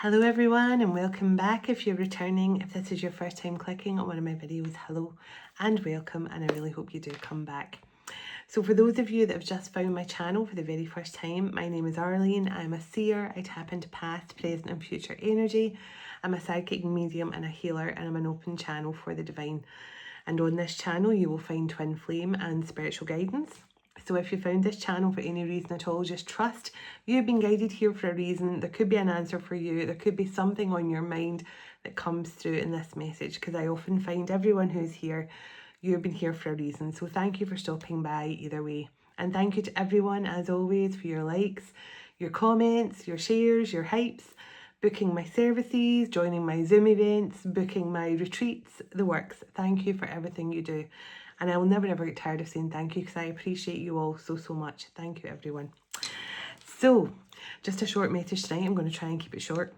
Hello everyone and welcome back. If you're returning, if this is your first time clicking on one of my videos, hello and welcome, and I really hope you do come back. So for those of you that have just found my channel for the very first time, my name is Arlene. I'm a seer. I tap into past, present and future energy. I'm a psychic medium and a healer, and I'm an open channel for the divine. And on this channel you will find twin flame and spiritual guidance. So if you found this channel for any reason at all, just trust you've been guided here for a reason. There could be an answer for you. There could be something on your mind that comes through in this message, because I often find everyone who's here, you've been here for a reason. So thank you for stopping by either way. And thank you to everyone, as always, for your likes, your comments, your shares, your hypes, booking my services, joining my Zoom events, booking my retreats, the works. Thank you for everything you do. And I will never ever get tired of saying thank you, because I appreciate you all so much. Thank you everyone. So just a short message tonight. I'm going to try and keep it short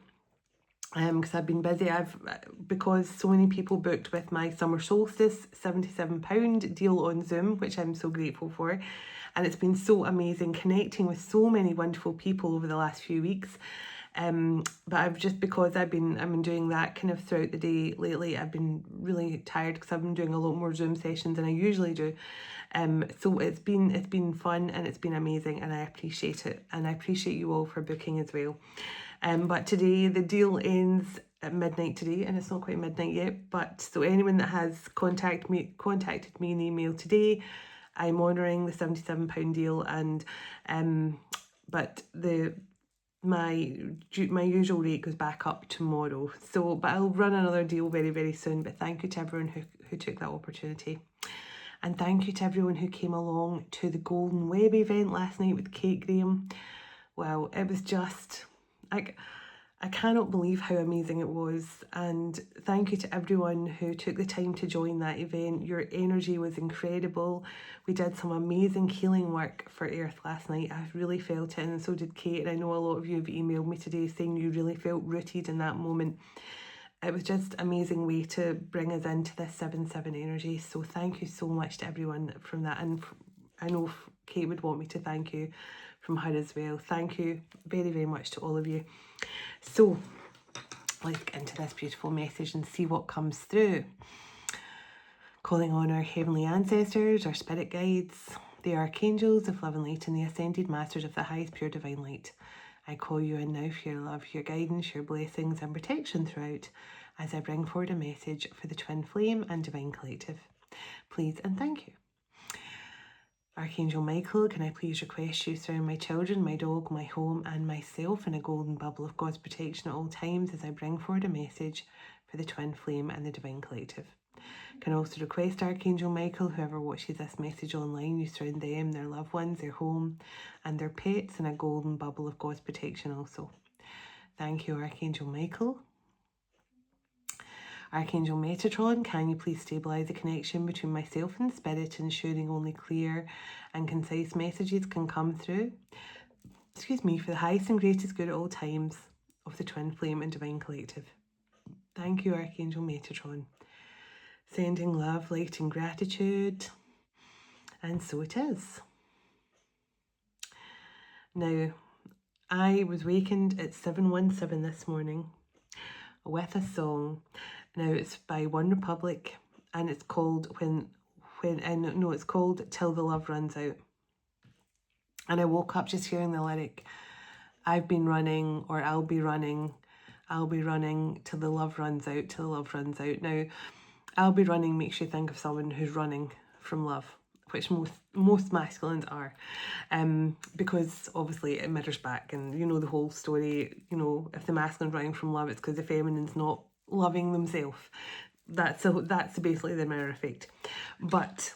because I've been busy. Because so many people booked with my summer solstice £77 deal on Zoom, which I'm so grateful for. And it's been so amazing connecting with so many wonderful people over the last few weeks. But because I've been doing that kind of throughout the day lately, I've been really tired because I've been doing a lot more Zoom sessions than I usually do. So it's been fun and it's been amazing, and I appreciate it, and I appreciate you all for booking as well. But today the deal ends at midnight today, and it's not quite midnight yet. But so anyone that has contacted me in email today, I'm honouring the £77 deal, and but my usual rate goes back up tomorrow. So, but I'll run another deal very soon. But thank you to everyone who took that opportunity. And thank you to everyone who came along to the Golden Web event last night with Kate Graham. Well, it was just, I cannot believe how amazing it was. And thank you to everyone who took the time to join that event. Your energy was incredible. We did some amazing healing work for Earth last night. I really felt it, and so did Kate. And I know a lot of you have emailed me today saying you really felt rooted in that moment. It was just an amazing way to bring us into this 7/7 energy. So thank you so much to everyone from that. And I know Kate would want me to thank you from her as well. Thank you very much to all of you. So let's get into this beautiful message and see what comes through. Calling on our heavenly ancestors, our spirit guides, the archangels of love and light, and the ascended masters of the highest pure divine light. I call you in now for your love, your guidance, your blessings and protection throughout, as I bring forward a message for the Twin Flame and Divine Collective. Please and thank you. Archangel Michael, can I please request you surround my children, my dog, my home and myself in a golden bubble of God's protection at all times, as I bring forward a message for the Twin Flame and the Divine Collective. Can also request Archangel Michael, whoever watches this message online, you surround them, their loved ones, their home and their pets in a golden bubble of God's protection also. Thank you, Archangel Michael. Archangel Metatron, can you please stabilise the connection between myself and spirit, ensuring only clear and concise messages can come through? For the highest and greatest good at all times of the Twin Flame and Divine Collective. Thank you, Archangel Metatron. Sending love, light and gratitude. And so it is. Now, I was wakened at 7:17 this morning with a song. Now it's by One Republic, and it's called it's called Till the Love Runs Out. And I woke up just hearing the lyric, I've been running, or I'll be running till the love runs out, till the love runs out. Now, I'll be running makes you think of someone who's running from love, which most masculines are, because obviously it mirrors back, and you know the whole story. You know, if the masculine's running from love, it's because the feminine's not loving themselves. That's basically the mirror effect. But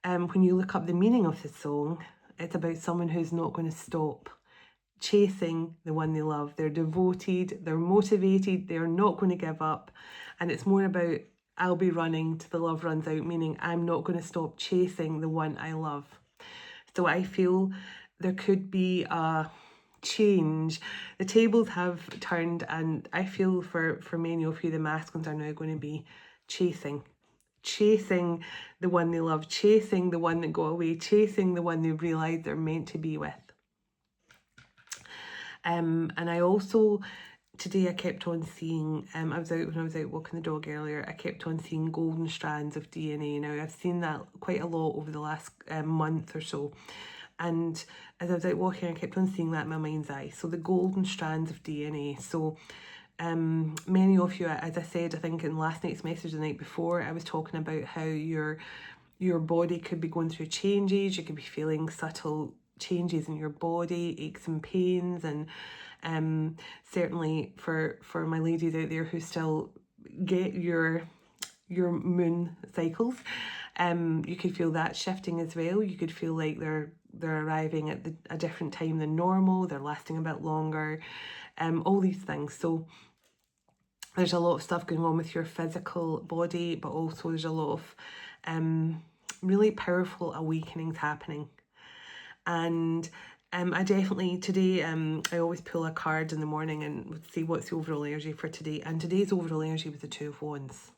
when you look up the meaning of the song, it's about someone who's not going to stop chasing the one they love. They're devoted, they're motivated, they're not going to give up. And it's more about, I'll be running till the love runs out, meaning I'm not going to stop chasing the one I love. So I feel there could be a change. The tables have turned, and I feel for many of you, the masculines are now going to be chasing the one they love, chasing the one that got away, chasing the one they realised they're meant to be with. And I also today I kept on seeing, when I was out walking the dog earlier, I kept on seeing golden strands of DNA. Now, I've seen that quite a lot over the last month or so. And as I was out walking, I kept on seeing that in my mind's eye. So the golden strands of DNA. So many of you, as I said, I think in last night's message the night before, I was talking about how your body could be going through changes. You could be feeling subtle changes in your body, aches and pains, and certainly for my ladies out there who still get your moon cycles, you could feel that shifting as well. You could feel like they're arriving at a different time than normal, they're lasting a bit longer, all these things. So there's a lot of stuff going on with your physical body, but also there's a lot of really powerful awakenings happening. And I definitely, today, I always pull a card in the morning and see what's the overall energy for today. And today's overall energy was the Two of Wands.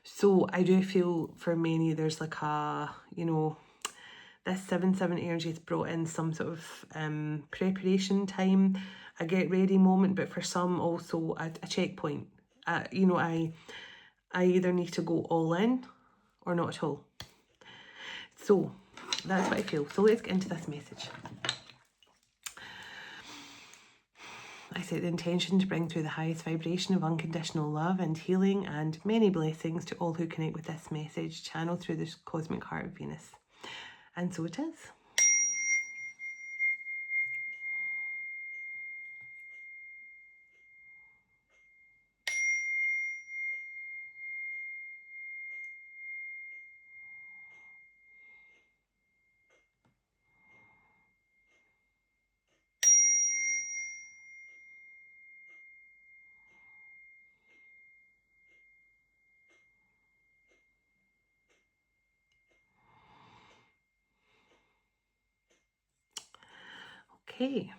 So I do feel for many there's like a, this 7/7 energy has brought in some sort of preparation time, a get ready moment, but for some also a checkpoint. I either need to go all in or not at all. So that's what I feel. So let's get into this message. I set the intention to bring through the highest vibration of unconditional love and healing and many blessings to all who connect with this message, channeled through this cosmic heart of Venus. And so it is. Okay.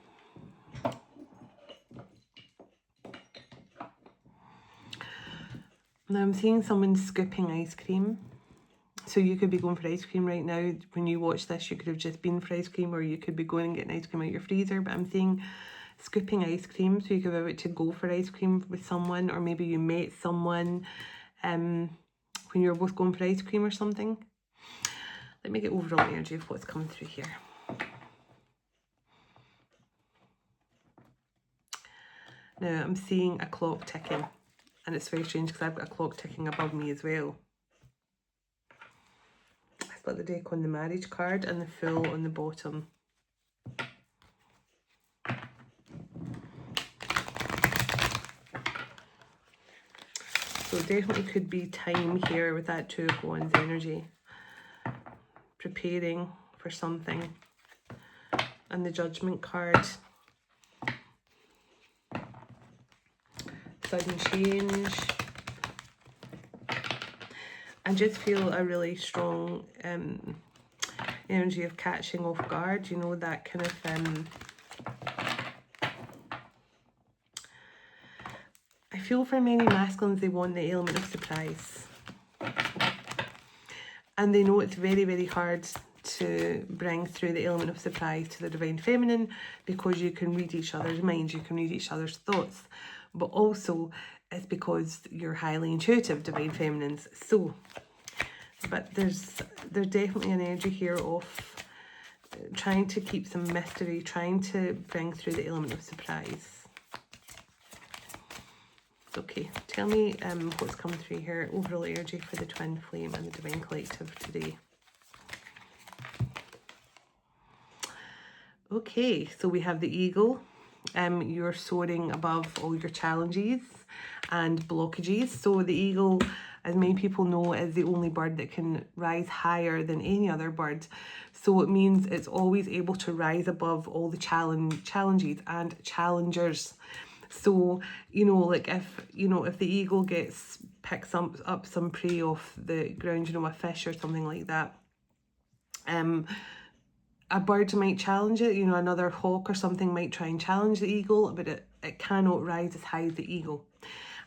Now I'm seeing someone scooping ice cream. So you could be going for ice cream right now. When you watch this, you could have just been for ice cream, or you could be going and getting ice cream out your freezer. But I'm seeing scooping ice cream. So you could be about to go for ice cream with someone, or maybe you met someone when you were both going for ice cream or something. Let me get overall energy of what's coming through here. Now I'm seeing a clock ticking, and it's very strange because I've got a clock ticking above me as well. I split the deck on the marriage card and the Fool on the bottom. So it definitely could be time here with that Two of Wands energy. Preparing for something. And the Judgment card. Sudden change. I just feel a really strong energy of catching off guard. That kind of... I feel for many masculines, they want the element of surprise. And they know it's very, very hard to bring through the element of surprise to the Divine Feminine, because you can read each other's minds, you can read each other's thoughts. But also, it's because you're highly intuitive, Divine Feminines. So, but there's definitely an energy here of trying to keep some mystery, trying to bring through the element of surprise. Okay, tell me what's coming through here. Overall energy for the Twin Flame and the Divine Collective today. Okay, so we have the Eagle. You're soaring above all your challenges and blockages. So the Eagle, as many people know, is the only bird that can rise higher than any other bird. So it means it's always able to rise above all the challenges and challengers. So, like if the eagle picks up some prey off the ground, a fish or something like that, a bird might challenge it, another hawk or something might try and challenge the eagle, but it cannot rise as high as the eagle.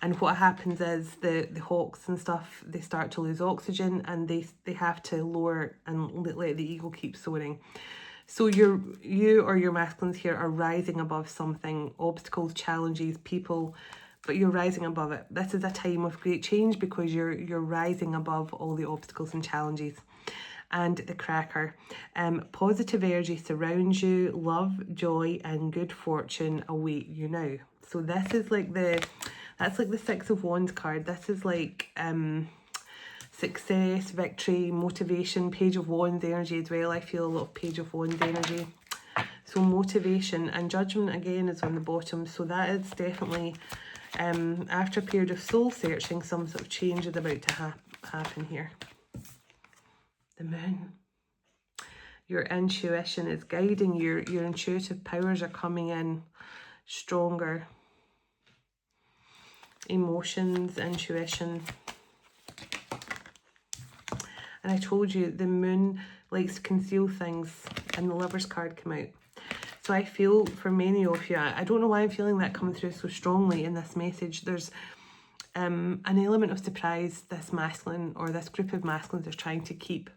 And what happens is the hawks and stuff, they start to lose oxygen, and they have to lower and let the eagle keep soaring. So you or your masculines here are rising above something, obstacles, challenges, people, but you're rising above it. This is a time of great change because you're rising above all the obstacles and challenges. And the cracker, positive energy surrounds you, love, joy, and good fortune await you now. So this is like that's like the Six of Wands card. This is like success, victory, motivation, Page of Wands energy as well. I feel a lot of Page of Wands energy. So motivation, and Judgment again is on the bottom. So that is definitely, after a period of soul searching, some sort of change is about to happen here. The Moon. Your intuition is guiding you. Your intuitive powers are coming in stronger. Emotions, intuition. And I told you the Moon likes to conceal things, and the Lover's card came out. So I feel for many of you, I don't know why I'm feeling that coming through so strongly in this message. There's an element of surprise this masculine or this group of masculines are trying to keep.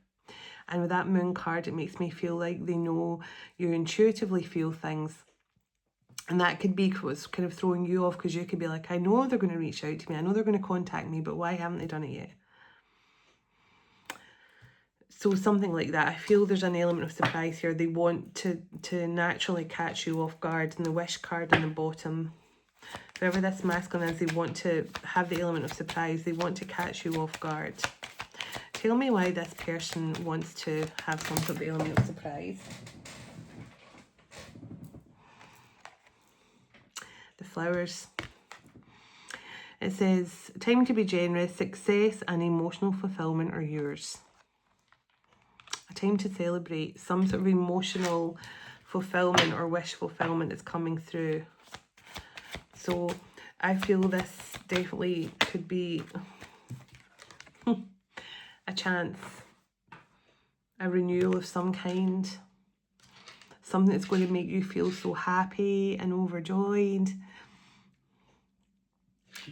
And with that Moon card, it makes me feel like they know you intuitively feel things. And that could be what's kind of throwing you off, because you could be like, I know they're going to reach out to me. I know they're going to contact me, but why haven't they done it yet? So something like that. I feel there's an element of surprise here. They want to naturally catch you off guard. And the Wish card on the bottom, whoever this masculine is, they want to have the element of surprise. They want to catch you off guard. Tell me why this person wants to have some sort of element of surprise. The Flowers. It says, time to be generous, success and emotional fulfillment are yours. A time to celebrate, some sort of emotional fulfillment or wish fulfillment is coming through. So I feel this definitely could be a chance, a renewal of some kind, something that's going to make you feel so happy and overjoyed.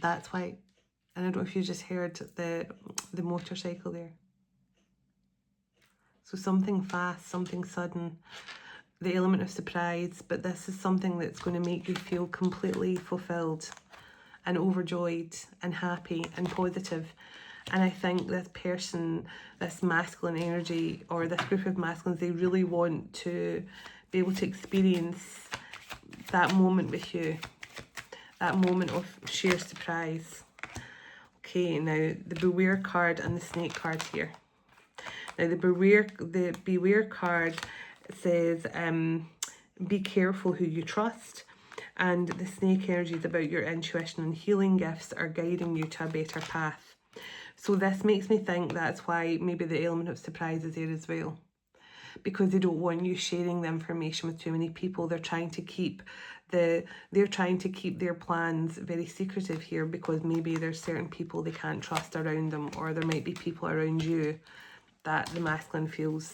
That's why, and I don't know if you just heard the motorcycle there. So something fast, something sudden, the element of surprise, but this is something that's going to make you feel completely fulfilled and overjoyed and happy and positive. And I think this person, this masculine energy, or this group of masculines, they really want to be able to experience that moment with you, that moment of sheer surprise. Okay, now the Beware card and the Snake card here. Now the Beware card says, be careful who you trust. And the Snake energy is about your intuition, and healing gifts are guiding you to a better path. So this makes me think that's why maybe the element of surprise is there as well. Because they don't want you sharing the information with too many people. They're trying to keep their plans very secretive here, because maybe there's certain people they can't trust around them, or there might be people around you that the masculine feels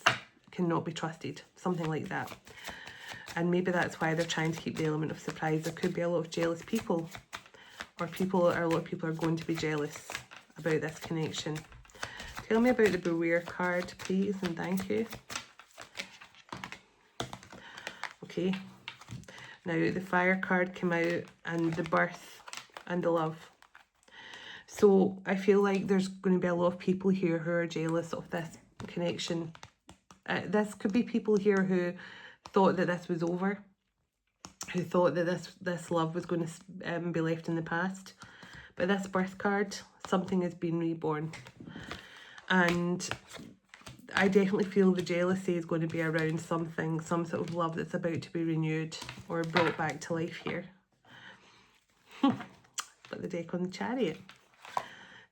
cannot be trusted. Something like that. And maybe that's why they're trying to keep the element of surprise. There could be a lot of jealous people, or a lot of people are going to be jealous about this connection. Tell me about the Beware card, please, and thank you. Okay. Now the Fire card came out, and the Birth and the Love. So I feel like there's going to be a lot of people here who are jealous of this connection. This could be people here who thought that this was over, who thought that this love was going to be left in the past. But this Birth card, something has been reborn. And I definitely feel the jealousy is going to be around something, some sort of love that's about to be renewed or brought back to life here. Put the deck on the Chariot.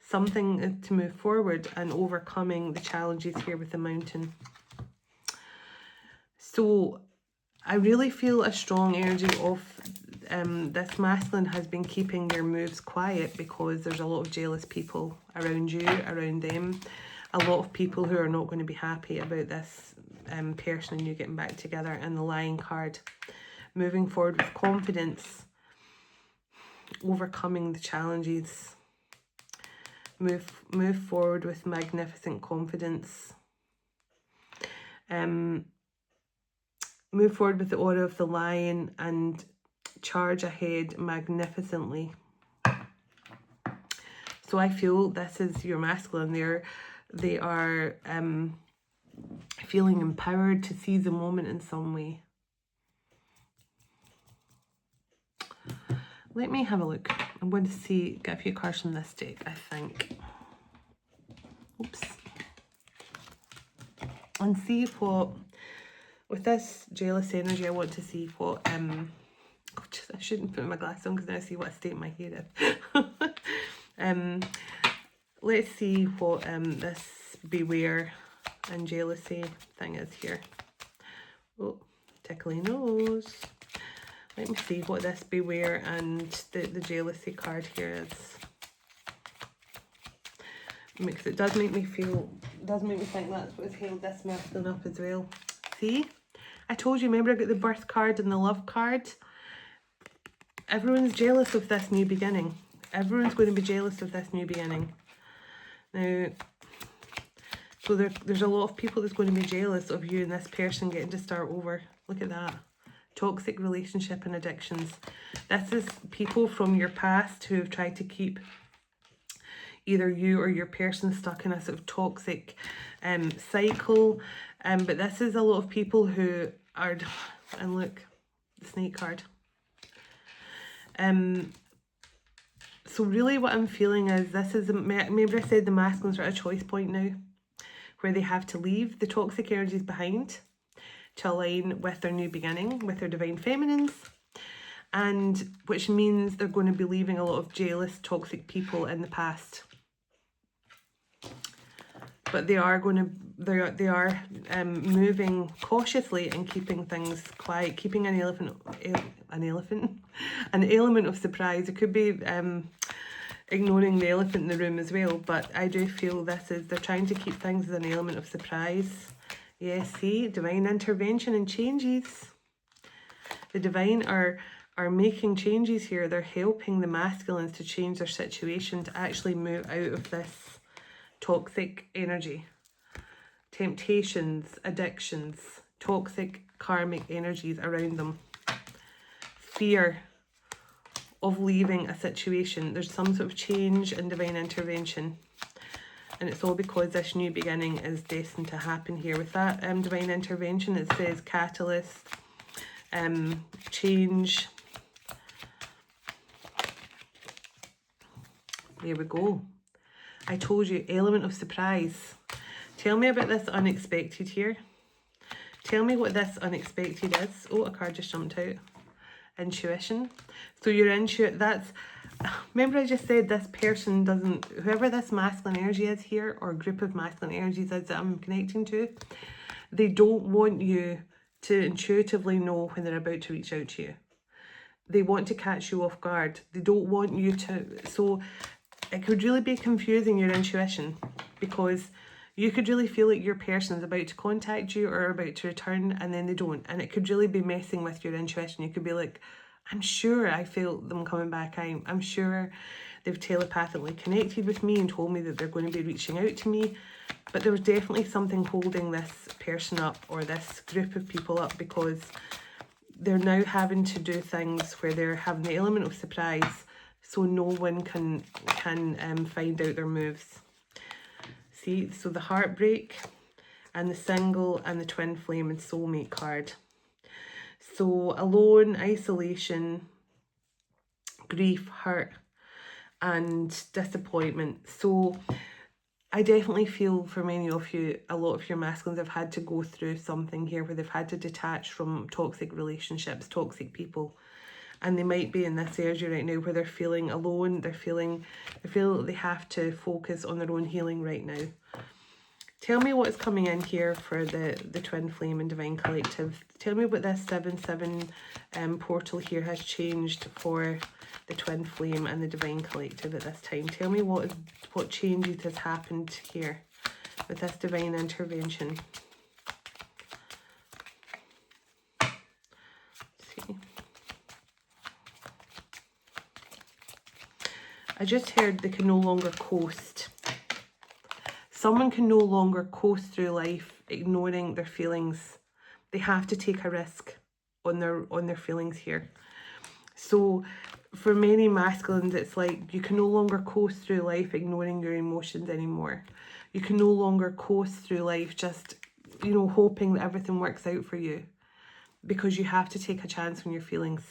Something to move forward and overcoming the challenges here with the Mountain. So I really feel a strong energy of this masculine has been keeping their moves quiet, because there's a lot of jealous people around you, around them. A lot of people who are not going to be happy about this person and you getting back together. And the Lion card, moving forward with confidence, overcoming the challenges. Move forward with magnificent confidence. Move forward with the aura of the lion and charge ahead magnificently. So I feel this is your masculine. They are feeling empowered to seize the moment in some way. Let me have a look. I'm going to get a few cards from this deck, I think. Oops. And see what, with this jealous energy, I want to see what, I shouldn't put my glasses on because now I see what state my hair is. Let's see what this beware and jealousy thing is here. Oh, tickly nose. Let me see what this beware and the jealousy card here is. Because it does make me think that's what's held this masculine up as well. See? I told you, remember I got the birth card and the love card? Everyone's jealous of this new beginning. Everyone's going to be jealous of this new beginning. Now, so there's a lot of people that's going to be jealous of you and this person getting to start over. Look at that. Toxic relationship and addictions. This is people from your past who have tried to keep either you or your person stuck in a sort of toxic cycle. But this is a lot of people who are, and look, the snake card. So really what I'm feeling is this is, remember I said the masculines are at a choice point now, where they have to leave the toxic energies behind to align with their new beginning, with their divine feminines, and which means they're going to be leaving a lot of jealous, toxic people in the past. But they are moving cautiously and keeping things quiet, keeping an element of surprise. It could be ignoring the elephant in the room as well, but I do feel they're trying to keep things as an element of surprise. Yes, see, divine intervention and changes. The divine are making changes here. They're helping the masculines to change their situation, to actually move out of this toxic energy. Temptations, addictions, toxic karmic energies around them. Fear of leaving a situation. There's some sort of change and divine intervention. And it's all because this new beginning is destined to happen here. With that divine intervention, it says catalyst, change. There we go. I told you, element of surprise. Tell me about this unexpected here. Tell me what this unexpected is. Oh, a card just jumped out. Intuition. So your intuition, remember I just said this person doesn't, whoever this masculine energy is here, or group of masculine energies is that I'm connecting to, they don't want you to intuitively know when they're about to reach out to you. They want to catch you off guard. They don't want you to, so it could really be confusing, your intuition, because you could really feel like your person is about to contact you or about to return, and then they don't. And it could really be messing with your intuition. You could be like, I'm sure I felt them coming back. I'm sure they've telepathically connected with me and told me that they're going to be reaching out to me. But there was definitely something holding this person up, or this group of people up, because they're now having to do things where they're having the element of surprise, so no one can find out their moves. See, so the heartbreak and the single and the twin flame and soulmate card. So alone, isolation, grief, hurt and disappointment. So I definitely feel for many of you, a lot of your masculines have had to go through something here where they've had to detach from toxic relationships, toxic people. And they might be in this energy right now where they're feeling alone, they feel that they have to focus on their own healing right now. Tell me what's coming in here for the Twin Flame and Divine Collective. Tell me what this 7/7 portal here has changed for the Twin Flame and the Divine Collective at this time. Tell me what changes has happened here with this divine intervention. Let's see. I just heard they can no longer coast. Someone can no longer coast through life ignoring their feelings. They have to take a risk on their feelings here. So for many masculines, it's like you can no longer coast through life ignoring your emotions anymore. You can no longer coast through life just, you know, hoping that everything works out for you, because you have to take a chance on your feelings.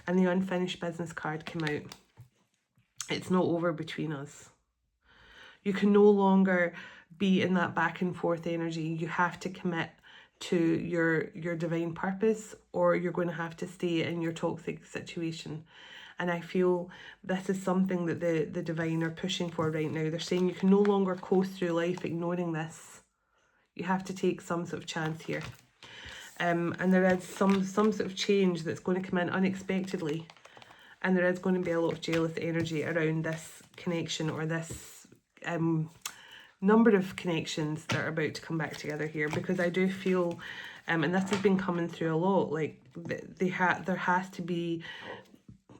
And the unfinished business card came out. It's not over between us. You can no longer be in that back and forth energy. You have to commit to your divine purpose, or you're going to have to stay in your toxic situation. And I feel this is something that the divine are pushing for right now. They're saying you can no longer coast through life ignoring this. You have to take some sort of chance here. And there is some sort of change that's going to come in unexpectedly. And there is going to be a lot of jealous energy around this connection, or this number of connections that are about to come back together here, because I do feel, and this has been coming through a lot, like there has to be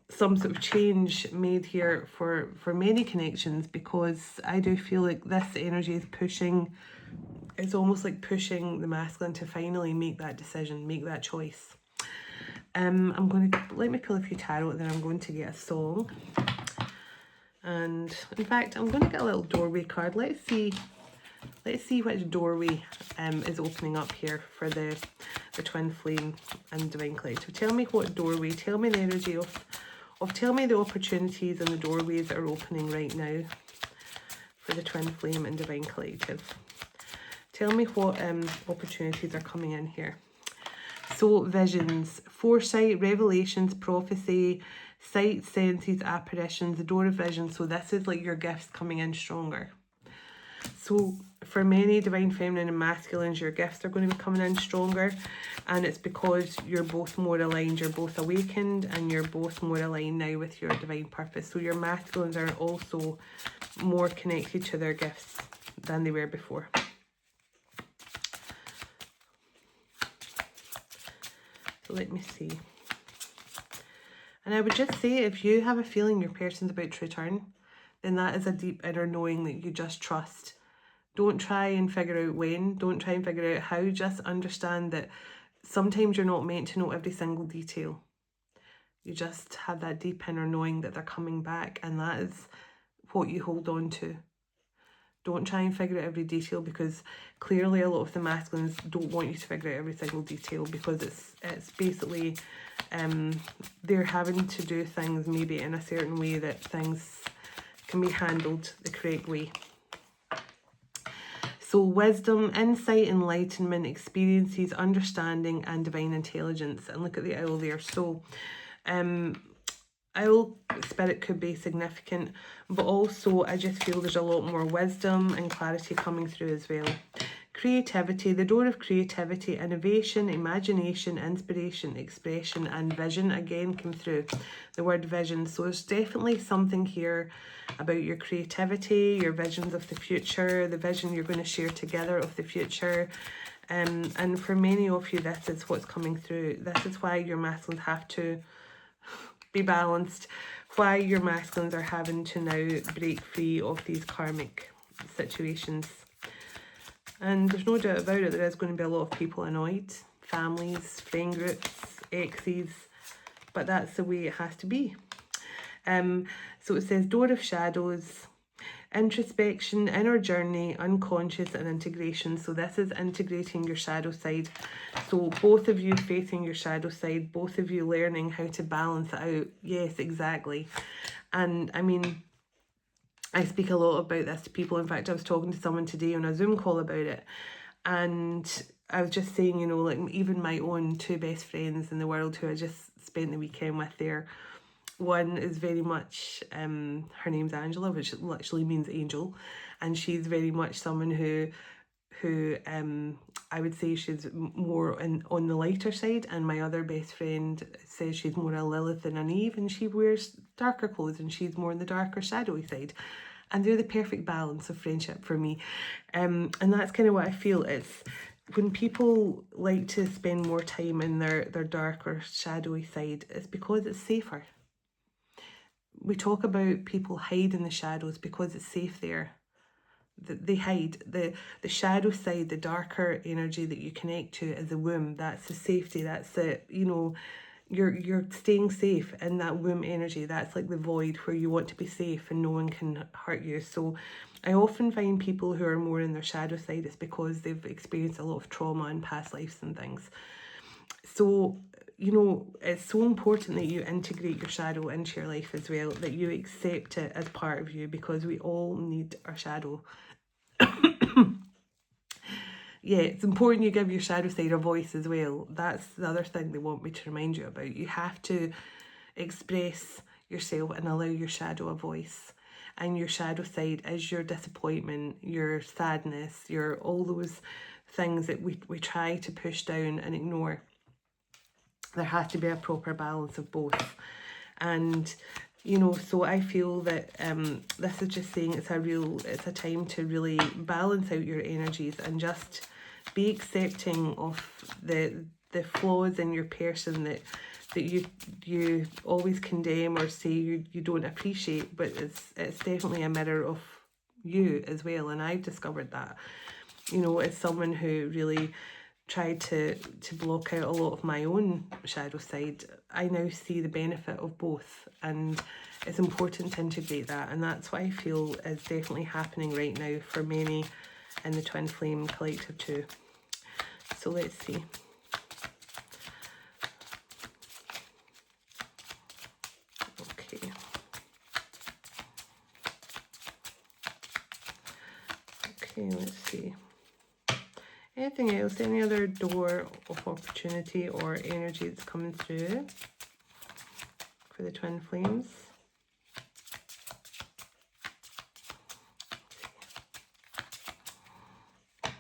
some sort of change made here for many connections, because I do feel like this energy is pushing, it's almost like pushing the masculine to finally make that decision, make that choice. I'm going to, let me pull a few tarot, and then I'm going to get a song. And in fact, I'm going to get a little doorway card. Let's see which doorway is opening up here for the twin flame and divine collective. Tell me what doorway, tell me the energy of tell me the opportunities and the doorways that are opening right now for the twin flame and divine collective. Tell me what opportunities are coming in here. So visions, foresight, revelations, prophecy, sight, senses, apparitions, the door of vision. So this is like your gifts coming in stronger. So for many divine feminine and masculines, your gifts are going to be coming in stronger, and it's because you're both more aligned, you're both awakened, and you're both more aligned now with your divine purpose. So your masculines are also more connected to their gifts than they were before. So let me see. And I would just say, if you have a feeling your person's about to return, then that is a deep inner knowing that you just trust. Don't try and figure out when. Don't try and figure out how. Just understand that sometimes you're not meant to know every single detail. You just have that deep inner knowing that they're coming back, and that is what you hold on to. Don't try and figure out every detail, because clearly a lot of the masculines don't want you to figure out every single detail, because it's basically they're having to do things maybe in a certain way that things can be handled the correct way. So wisdom, insight, enlightenment, experiences, understanding, and divine intelligence. And look at the owl there. So owl spirit could be significant, but also I just feel there's a lot more wisdom and clarity coming through as well. Creativity, the door of creativity, innovation, imagination, inspiration, expression, and vision again came through, the word vision. So there's definitely something here about your creativity, your visions of the future, the vision you're going to share together of the future. And for many of you, this is what's coming through. This is why your masculines have to be balanced, why your masculines are having to now break free of these karmic situations. And there's no doubt about it, there is going to be a lot of people annoyed, families, friend groups, exes, but that's the way it has to be. So it says door of shadows, introspection, inner journey, unconscious, and integration. So this is integrating your shadow side. So both of you facing your shadow side, both of you learning how to balance it out. Yes, exactly. And I mean, I speak a lot about this to people. In fact, I was talking to someone today on a Zoom call about it, and I was just saying, you know, like even my own two best friends in the world who I just spent the weekend with there, one is very much, her name's Angela, which literally means angel, and she's very much someone who I would say she's more on the lighter side, and my other best friend says she's more a Lilith than an Eve, and she wears darker clothes and she's more on the darker shadowy side, and they're the perfect balance of friendship for me. And that's kind of what I feel. It's when people like to spend more time in their darker shadowy side, it's because it's safer. We talk about people hide in the shadows because it's safe there. they hide. The shadow side, the darker energy that you connect to is the womb. That's the safety. That's the, you know, you're staying safe in that womb energy. That's like the void where you want to be safe and no one can hurt you. So I often find people who are more in their shadow side, it's because they've experienced a lot of trauma in past lives and things. So, you know, it's so important that you integrate your shadow into your life as well, that you accept it as part of you, because we all need our shadow. Yeah, it's important you give your shadow side a voice as well. That's the other thing they want me to remind you about. You have to express yourself and allow your shadow a voice. And your shadow side is your disappointment, your sadness, your all those things that we try to push down and ignore. There has to be a proper balance of both. And you know, so I feel that this is just saying it's a time to really balance out your energies and just be accepting of the flaws in your person that you always condemn or say you don't appreciate, but it's definitely a mirror of you as well. And I've discovered that, you know, as someone who really tried to block out a lot of my own shadow side, I now see the benefit of both, and it's important to integrate that. And that's what I feel is definitely happening right now for many in the Twin Flame Collective too. So let's see. Okay. Okay, let's see. Anything else? Any other door of opportunity or energy that's coming through for the Twin Flames?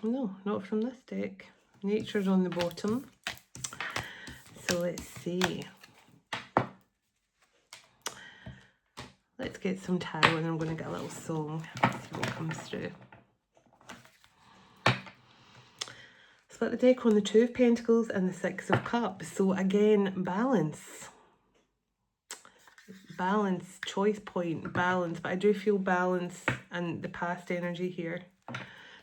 No, not from this deck. Nature's on the bottom. So let's see. Let's get some tarot and I'm going to get a little song. See what comes through. Split the deck on the Two of Pentacles and the Six of Cups. So again, balance. Balance, choice point, balance. But I do feel balance and the past energy here.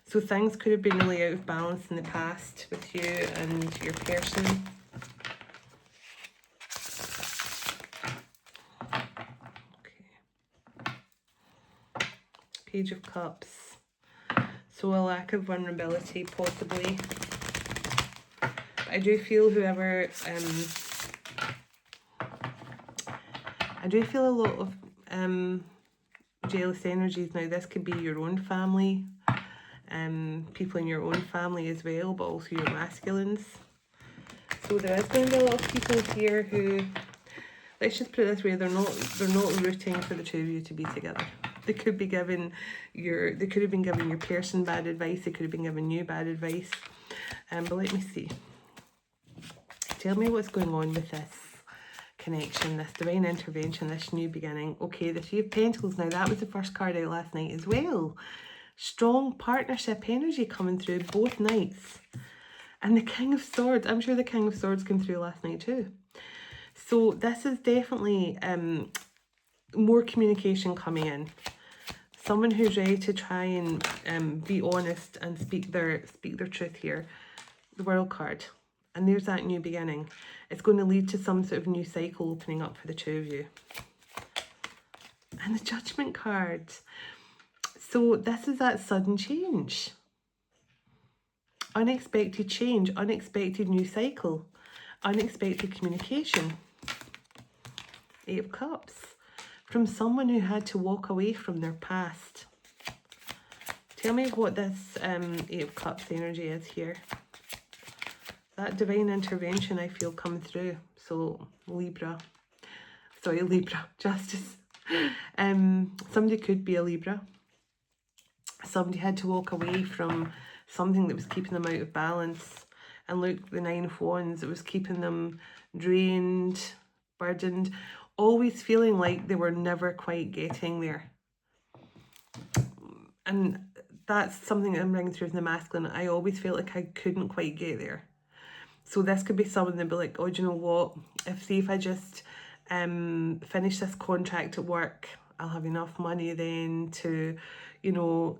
So things could have been really out of balance in the past with you and your person. Okay. Page of Cups. So a lack of vulnerability, possibly. But I do feel whoever, I do feel a lot of jealous energies now. This could be your own family. People in your own family as well, but also your masculines. So there is going to be a lot of people here who, let's just put it this way, they're not rooting for the two of you to be together. They could be giving they could have been giving your person bad advice. They could have been giving you bad advice. But let me see. Tell me what's going on with this connection, this divine intervention, this new beginning. Okay, the Three of Pentacles. Now that was the first card out last night as well. Strong partnership energy coming through both nights. And the King of Swords. I'm sure the King of Swords came through last night too. So this is definitely more communication coming in. Someone who's ready to try and be honest and speak their truth here. The World card. And there's that new beginning. It's going to lead to some sort of new cycle opening up for the two of you. And the Judgment card. So this is that sudden change. Unexpected change, unexpected new cycle, unexpected communication. Eight of Cups. From someone who had to walk away from their past. Tell me what this Eight of Cups energy is here. That divine intervention I feel coming through. So Libra. Justice. Somebody could be a Libra. Somebody had to walk away from something that was keeping them out of balance. And look, the Nine of Wands, it was keeping them drained, burdened, always feeling like they were never quite getting there. And that's something that I'm bringing through from the masculine. I always felt like I couldn't quite get there. So this could be someone that'd be like, oh, do you know what? If I just finish this contract at work, I'll have enough money then to, you know,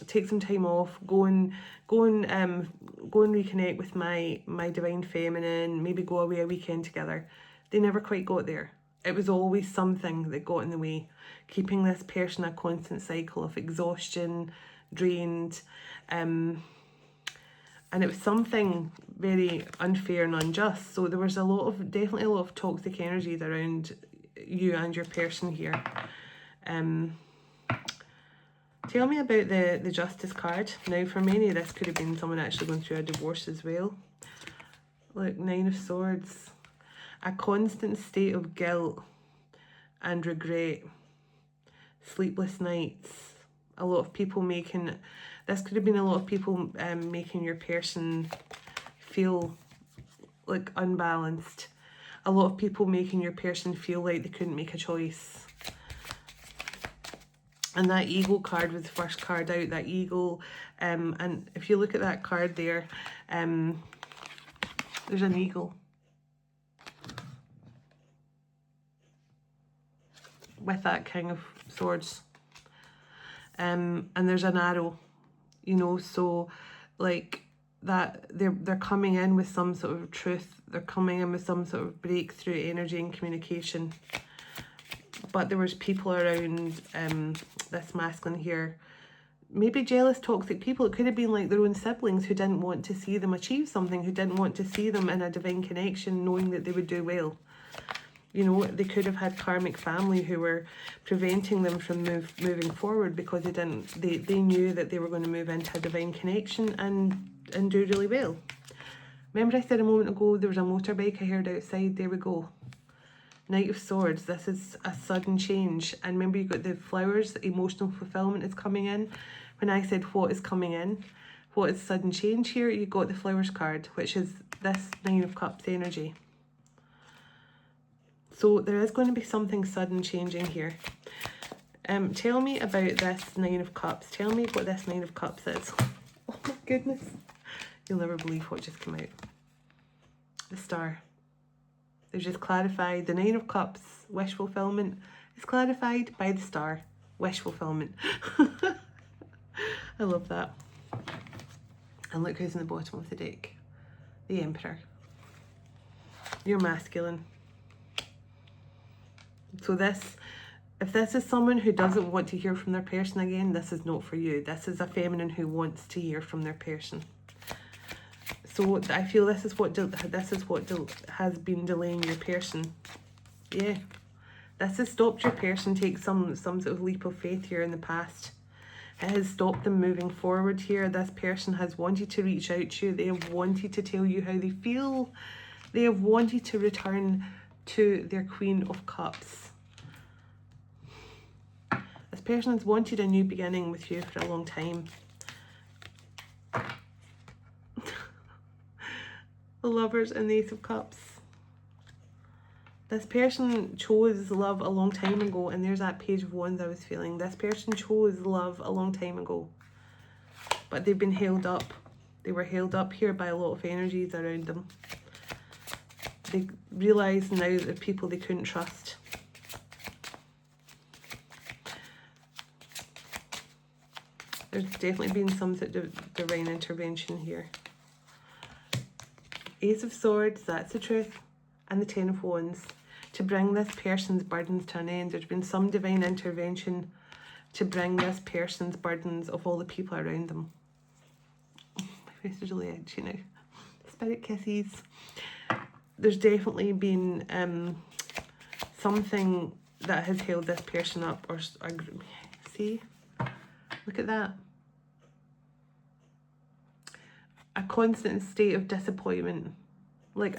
take some time off, go and reconnect with my divine feminine, maybe go away a weekend together. They never quite got there. It was always something that got in the way, keeping this person a constant cycle of exhaustion, drained, and it was something very unfair and unjust. So there was definitely a lot of toxic energies around you and your person here. Tell me about the Justice card. Now, for many, this could have been someone actually going through a divorce as well. Look, 9 of Swords. A constant state of guilt and regret. Sleepless nights. A lot of people making... This could have been a lot of people making your person feel like unbalanced. A lot of people making your person feel like they couldn't make a choice. And that Eagle card was the first card out, that Eagle. And if you look at that card there, there's an eagle with that King of Swords. And there's an arrow, you know, so like that they're coming in with some sort of truth. They're coming in with some sort of breakthrough energy and communication. But there was people around this masculine here, maybe jealous, toxic people. It could have been like their own siblings who didn't want to see them achieve something, who didn't want to see them in a divine connection, knowing that they would do well. You know, they could have had karmic family who were preventing them from moving forward because they knew that they were going to move into a divine connection and do really well. Remember I said a moment ago there was a motorbike I heard outside? There we go. Knight of Swords. This is a sudden change. And remember, you got the flowers, emotional fulfillment is coming in. When I said what is coming in, what is sudden change here, you got the flowers card, which is this 9 of Cups energy. So there is going to be something sudden changing here. Tell me about this 9 of Cups. Tell me what this 9 of Cups is. Oh my goodness. You'll never believe what just came out. The Star. They've just clarified the 9 of Cups, wish fulfillment, is clarified by the Star, wish fulfillment. I love that. And look who's in the bottom of the deck. The Emperor. You're masculine. So if this is someone who doesn't want to hear from their person again, this is not for you. This is a feminine who wants to hear from their person. So I feel this is what has been delaying your person. Yeah, this has stopped your person take some sort of leap of faith here in the past. It has stopped them moving forward here. This person has wanted to reach out to you. They have wanted to tell you how they feel. They have wanted to return to their Queen of Cups. This person has wanted a new beginning with you for a long time. The Lovers and the Ace of Cups. This person chose love a long time ago, and there's that Page of Wands I was feeling. This person chose love a long time ago, but they've been held up. They were held up here by a lot of energies around them. They realise now that there are people they couldn't trust. There's definitely been some sort of divine intervention here. Ace of Swords, that's the truth, and the 10 of Wands. To bring this person's burdens to an end. There's been some divine intervention to bring this person's burdens of all the people around them. My face is really itchy now. Spirit kisses. There's definitely been something that has held this person up, or see, look at that. A constant state of disappointment. Like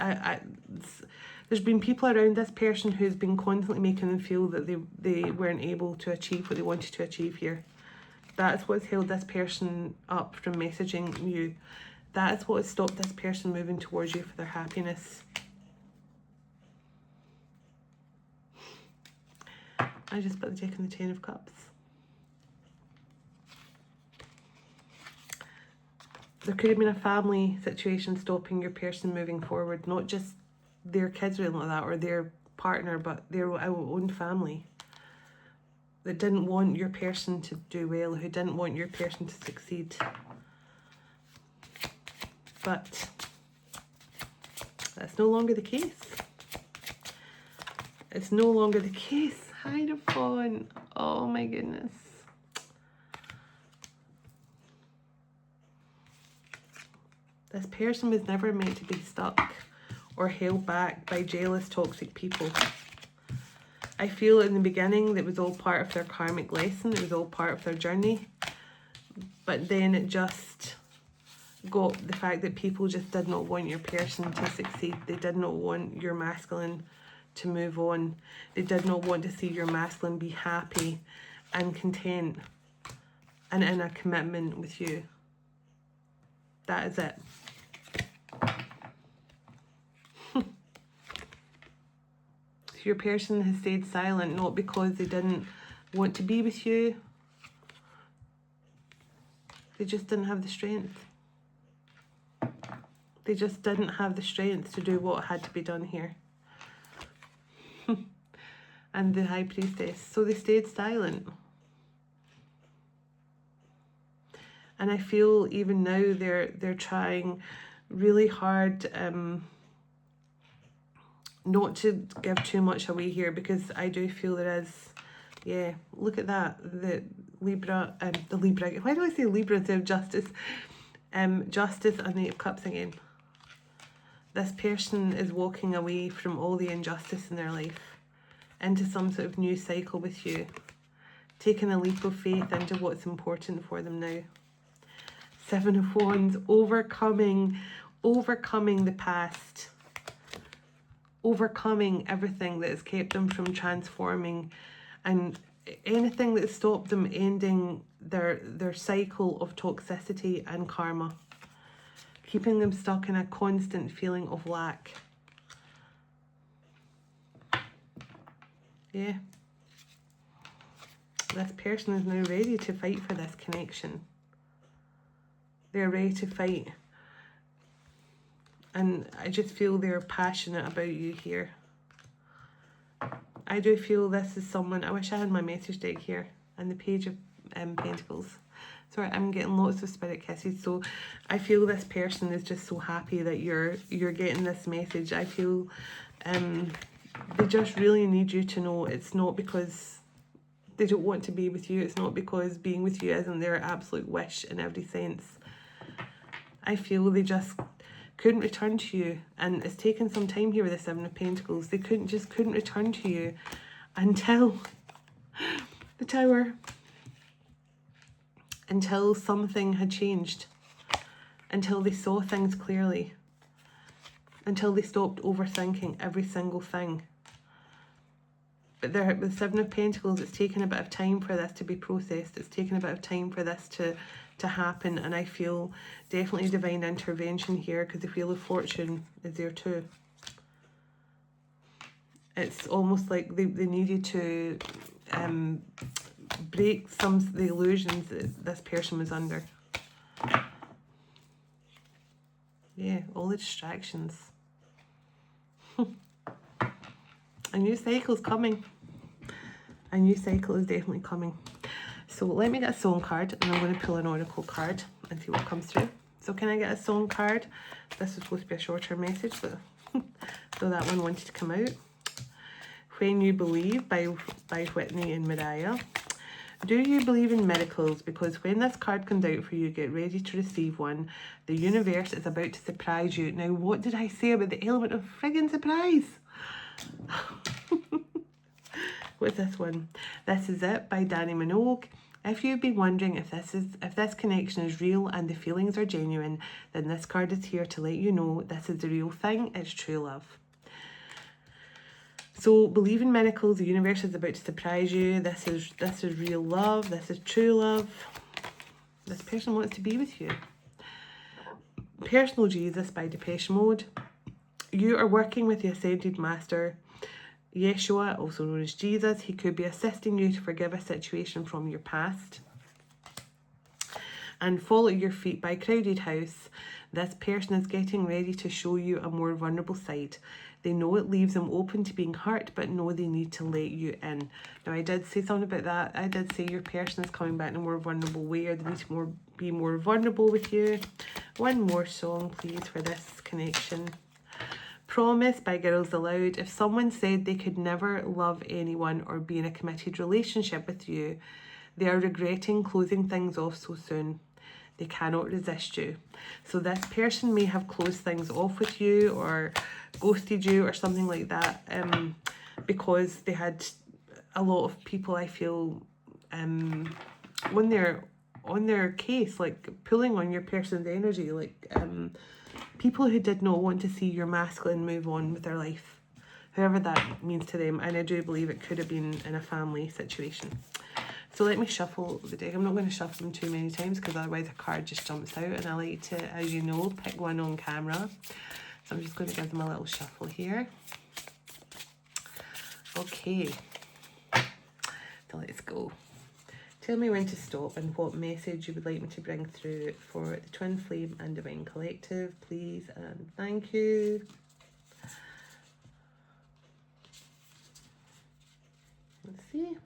there's been people around this person who's been constantly making them feel that they weren't able to achieve what they wanted to achieve here. That's what's held this person up from messaging you. That is what has stopped this person moving towards you for their happiness. I just put the deck in the 10 of Cups. There could have been a family situation stopping your person moving forward, not just their kids or anything like that, or their partner, but their own family. that didn't want your person to do well, who didn't want your person to succeed. But that's no longer the case. It's no longer the case. Hierophant. Oh my goodness. This person was never meant to be stuck or held back by jealous, toxic people. I feel in the beginning that it was all part of their karmic lesson. It was all part of their journey. But then it just got the fact that people just did not want your person to succeed. They did not want your masculine to move on. They did not want to see your masculine be happy and content and in a commitment with you. That is it. Your person has stayed silent, not because they didn't want to be with you. They just didn't have the strength. They just didn't have the strength to do what had to be done here. And the High Priestess. So they stayed silent. And I feel even now they're trying really hard not to give too much away here, because I do feel there is, yeah, look at that, the Libra, why do I say Libra instead of Justice? Justice and the Eight of Cups again. This person is walking away from all the injustice in their life into some sort of new cycle with you, taking a leap of faith into what's important for them now. Seven of Wands, overcoming the past, overcoming everything that has kept them from transforming, and anything that stopped them ending their cycle of toxicity and karma, keeping them stuck in a constant feeling of lack. Yeah. This person is now ready to fight for this connection. They're ready to fight. And I just feel they're passionate about you here. I do feel this is someone, I wish I had my message deck here, and the Page of Pentacles. Sorry, I'm getting lots of spirit kisses. So I feel this person is just so happy that you're getting this message. I feel they just really need you to know it's not because they don't want to be with you. It's not because being with you isn't their absolute wish in every sense. I feel they just couldn't return to you, and it's taken some time here with the Seven of Pentacles. They couldn't return to you until the Tower, until something had changed, until they saw things clearly, until they stopped overthinking every single thing. But there, with the Seven of Pentacles, it's taken a bit of time for this to be processed. It's taken a bit of time for this to happen, and I feel definitely divine intervention here, because the Wheel of Fortune is there too. It's almost like they needed to break some of the illusions that this person was under. Yeah, all the distractions. A new cycle is coming. A new cycle is definitely coming. So let me get a song card, and I'm going to pull an oracle card and see what comes through. So can I get a song card? This was supposed to be a shorter message, but so that one wanted to come out. When You Believe by Whitney and Mariah. Do you believe in miracles? Because when this card comes out for you, get ready to receive one. The universe is about to surprise you. Now, what did I say about the element of friggin' surprise? What's this one? This Is It by Danny Minogue. If you've been wondering if this connection is real and the feelings are genuine, then this card is here to let you know this is the real thing. It's true love. So believe in miracles. The universe is about to surprise you. This is real love. This is true love. This person wants to be with you. Personal Jesus by Depeche Mode. You are working with the Ascended Master, Yeshua, also known as Jesus. He could be assisting you to forgive a situation from your past. and fall at your feet by a crowded house. This person is getting ready to show you a more vulnerable side. They know it leaves them open to being hurt, but know they need to let you in. Now, I did say something about that. I did say your person is coming back in a more vulnerable way, or they need to be more vulnerable with you. One more song, please, for this connection. Promise by Girls Aloud. If someone said they could never love anyone or be in a committed relationship with you, they are regretting closing things off so soon. They cannot resist you. So this person may have closed things off with you or ghosted you or something like that, because they had a lot of people, I feel, on their case, like pulling on your person's energy, like people who did not want to see your masculine move on with their life, however that means to them. And I do believe it could have been in a family situation. So let me shuffle the deck. I'm not going to shuffle them too many times because otherwise a card just jumps out, and I like to, as you know, pick one on camera. So I'm just going to give them a little shuffle here. Okay, so let's go. Tell me when to stop and what message you would like me to bring through for the Twin Flame and Divine Collective, please, and thank you. Let's see.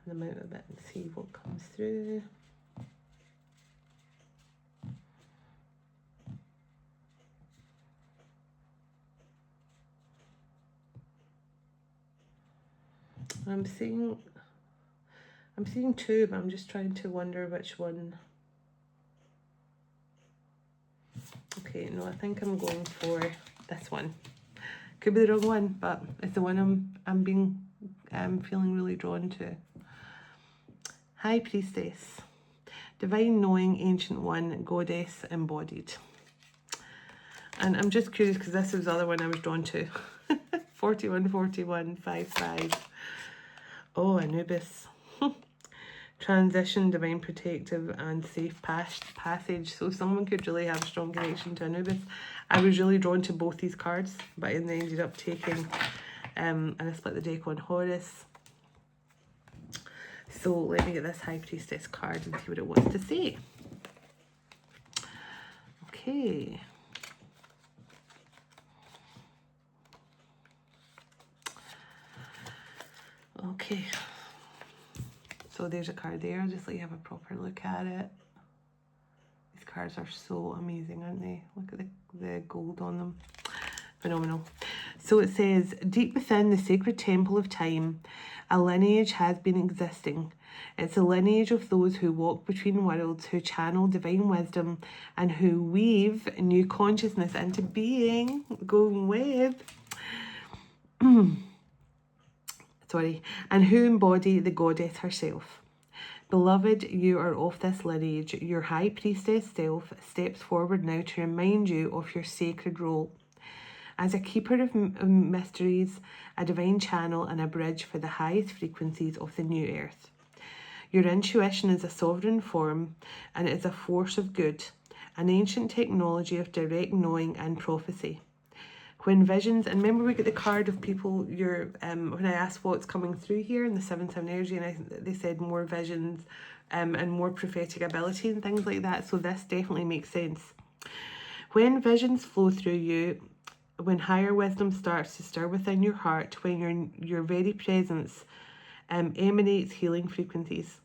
Them out a bit and see what comes through. I'm seeing two, but I'm just trying to wonder which one. Okay, no, I think I'm going for this one. Could be the wrong one, but it's the one I'm feeling really drawn to. High Priestess, Divine Knowing, Ancient One, Goddess Embodied. And I'm just curious because this was the other one I was drawn to. 4141 55. Oh, Anubis. Transition, Divine Protective, and Safe Passage. So someone could really have a strong connection to Anubis. I was really drawn to both these cards, but I ended up taking, and I split the deck on Horus. So let me get this High Priestess card and see what it wants to say. Okay. Okay. So there's a card there. Just let you have a proper look at it. These cards are so amazing, aren't they? Look at the gold on them. Phenomenal. So it says, deep within the sacred temple of time, a lineage has been existing. It's a lineage of those who walk between worlds, who channel divine wisdom, and who weave new consciousness into being. Going with. Sorry. And who embody the goddess herself. Beloved, you are of this lineage. Your high priestess self steps forward now to remind you of your sacred role as a keeper of mysteries, a divine channel, and a bridge for the highest frequencies of the new earth. Your intuition is a sovereign form, and it is a force of good, an ancient technology of direct knowing and prophecy. When visions, and remember we get the card of people, when I asked what's coming through here in the 7-7 energy, and they said more visions and more prophetic ability and things like that. So this definitely makes sense. When visions flow through you, when higher wisdom starts to stir within your heart, when your very presence emanates healing frequencies.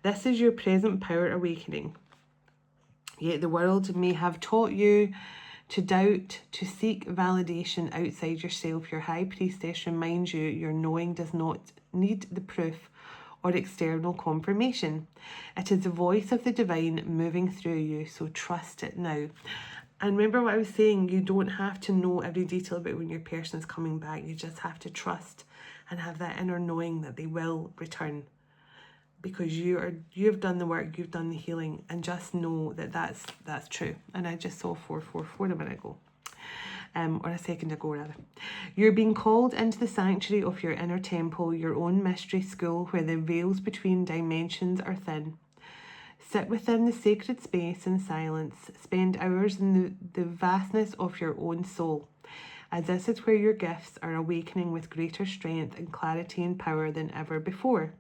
This is your present power awakening. Yet the world may have taught you to doubt, to seek validation outside yourself. Your high priestess reminds you your knowing does not need the proof or external confirmation. It is the voice of the divine moving through you, so trust it now. And remember what I was saying, you don't have to know every detail about when your person is coming back. You just have to trust and have that inner knowing that they will return. Because you've done the work, you've done the healing, and just know that that's true. And I just saw 444 a minute ago, or a second ago rather. You're being called into the sanctuary of your inner temple, your own mystery school, where the veils between dimensions are thin. Sit within the sacred space in silence. Spend hours in the vastness of your own soul, as this is where your gifts are awakening with greater strength and clarity and power than ever before.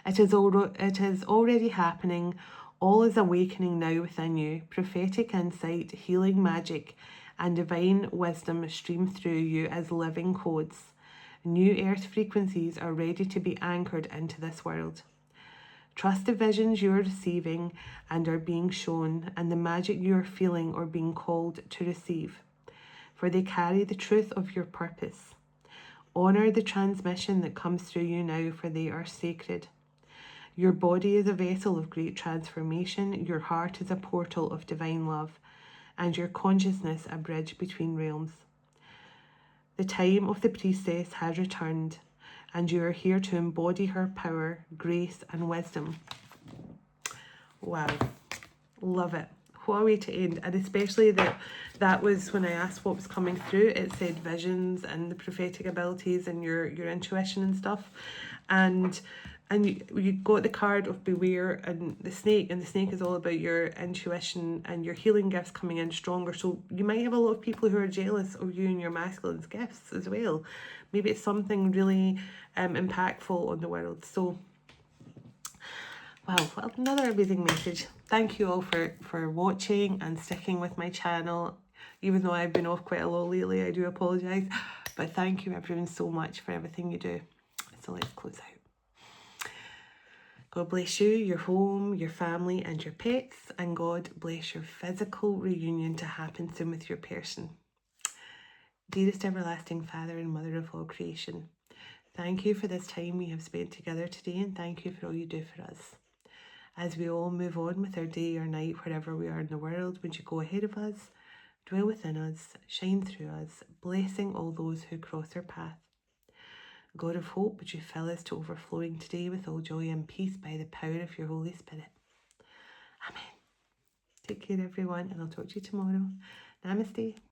It is already happening. All is awakening now within you. Prophetic insight, healing magic, and divine wisdom stream through you as living codes. New earth frequencies are ready to be anchored into this world. Trust the visions you are receiving and are being shown, and the magic you are feeling or being called to receive, for they carry the truth of your purpose. Honor the transmission that comes through you now, for they are sacred. Your body is a vessel of great transformation, your heart is a portal of divine love, and your consciousness a bridge between realms. The time of the priestess has returned, and you are here to embody her power, grace, and wisdom. Wow, love it. What a way to end. And especially that was when I asked what was coming through, it said visions and the prophetic abilities and your intuition and stuff. And you got the card of beware and the snake is all about your intuition and your healing gifts coming in stronger. So you might have a lot of people who are jealous of you and your masculine's gifts as well. Maybe it's something really impactful on the world. So wow, another amazing message. Thank you all for watching and sticking with my channel. Even though I've been off quite a lot lately, I do apologise. But thank you everyone so much for everything you do. So let's close out. God bless you, your home, your family and your pets. And God bless your physical reunion to happen soon with your person. Dearest everlasting Father and Mother of all creation, thank you for this time we have spent together today, and thank you for all you do for us. As we all move on with our day or night, wherever we are in the world, would you go ahead of us, dwell within us, shine through us, blessing all those who cross our path. God of hope, would you fill us to overflowing today with all joy and peace by the power of your Holy Spirit. Amen. Take care everyone, and I'll talk to you tomorrow. Namaste.